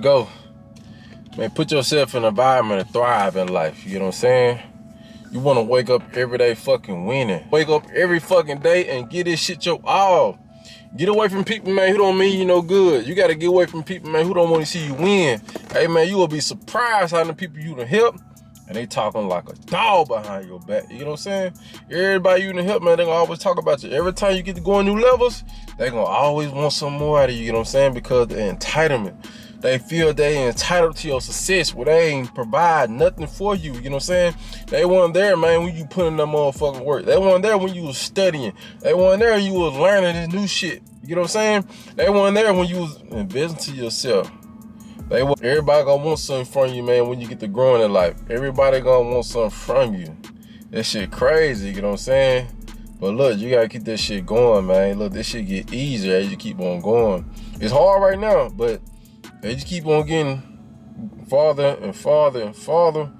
Go. Man, put yourself in an environment to thrive in life. You know what I'm saying? You want to wake up every day fucking winning. Wake up every fucking day and get this shit your all. Get away from people, man, who don't mean you no good. You got to get away from people, man, who don't want to see you win. Hey, man, you will be surprised how many people you done help, and they talking like a dog behind your back. You know what I'm saying? Everybody you done help, man, they gonna always talk about you. Every time you get to go on new levels, they gonna always want some more out of you. You know what I'm saying? Because the entitlement. They feel they entitled to your success where they ain't provide nothing for you. You know what I'm saying? They weren't there, man, when you put in that motherfucking work. They weren't there when you was studying. They weren't there when you was learning this new shit. You know what I'm saying? They weren't there when you was investing to yourself. Everybody gonna want something from you, man, when you get to growing in life. Everybody gonna want something from you. That shit crazy, you know what I'm saying? But look, you gotta keep that shit going, man. Look, this shit get easier as you keep on going. It's hard right now, but as you keep on getting farther and farther and farther,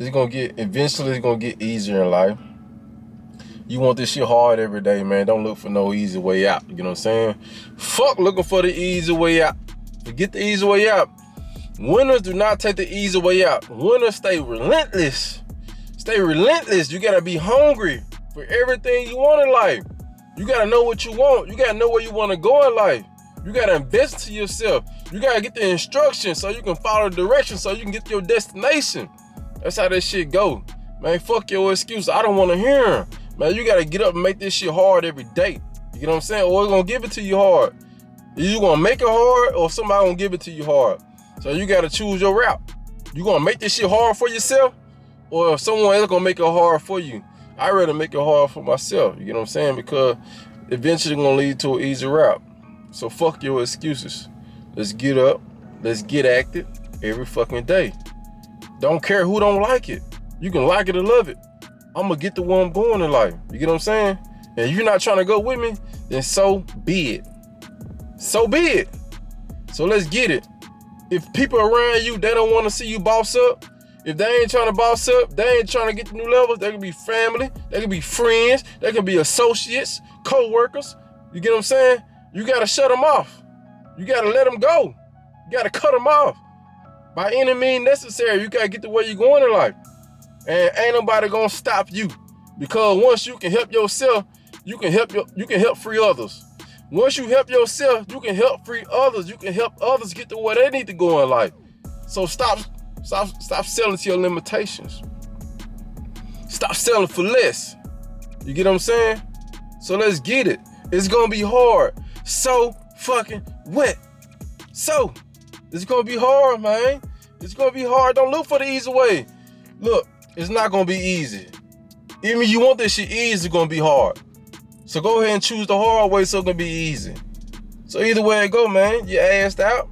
eventually it's gonna get easier in life. You want this shit hard every day, man. Don't look for no easy way out. You know what I'm saying? Fuck looking for the easy way out. Forget the easy way out. Winners do not take the easy way out. Winners stay relentless. Stay relentless. You gotta be hungry for everything you want in life. You gotta know what you want. You gotta know where you wanna go in life. You gotta invest to yourself. You gotta get the instructions so you can follow the direction so you can get to your destination. That's how this shit go. Man, fuck your excuse. I don't wanna hear them. Man, you gotta get up and make this shit hard every day. You know what I'm saying? Or it's gonna give it to you hard. You gonna make it hard or somebody gonna give it to you hard. So you gotta choose your route. You gonna make this shit hard for yourself or if someone else gonna make it hard for you. I'd rather make it hard for myself. You know what I'm saying? Because eventually it's gonna lead to an easy route. So fuck your excuses. Let's get up. Let's get active every fucking day. Don't care who don't like it. You can like it or love it. I'm gonna get the one I'm going in life. You get what I'm saying? And if you're not trying to go with me, then so be it. So be it. So let's get it. If people around you, they don't want to see you boss up, if they ain't trying to boss up, they ain't trying to get to new levels, they can be family, they can be friends, they can be associates, co-workers. You get what I'm saying? You got to shut them off. You got to let them go. You got to cut them off. By any means necessary, you got to get to where you're going in life. And ain't nobody going to stop you. Because once you can help yourself, you can help free others. Once you help yourself, you can help free others. You can help others get to where they need to go in life. So stop selling to your limitations. Stop selling for less. You get what I'm saying? So let's get it. It's going to be hard. So fucking wet. So it's going to be hard, man. It's going to be hard. Don't look for the easy way. Look, it's not going to be easy. Even if you want this shit easy, it's going to be hard. So go ahead and choose the hard way so it's going to be easy. So either way it go, man, you assed out.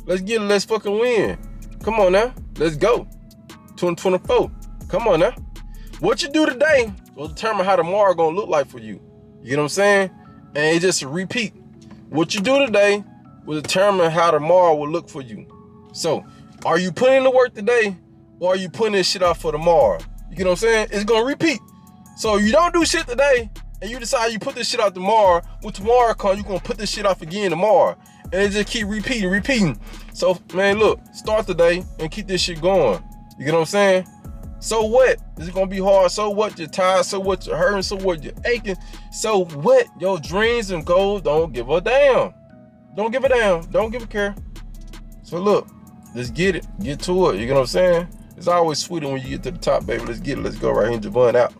Let's get it. Let's fucking win. Come on now. Let's go. 2024. Come on now. What you do today will determine how tomorrow going to look like for you. You know what I'm saying? And it's just a repeat. What you do today will determine how tomorrow will look for you. So, are you putting in the work today or are you putting this shit off for tomorrow? You get what I'm saying? It's going to repeat. So, you don't do shit today and you decide you put this shit off tomorrow. When tomorrow comes, you're going to put this shit off again tomorrow. And it just keep repeating. So, man, look, start today and keep this shit going. You get what I'm saying? So what? It's gonna be hard. So what? You're tired. So what? You're hurting. So what? You're aching. So what? Your dreams and goals, don't give a damn. Don't give a damn. Don't give a care. So look, let's get it. Get to it. You know what I'm saying? It's always sweeter when you get to the top, baby. Let's get it. Let's go right here. Javon out.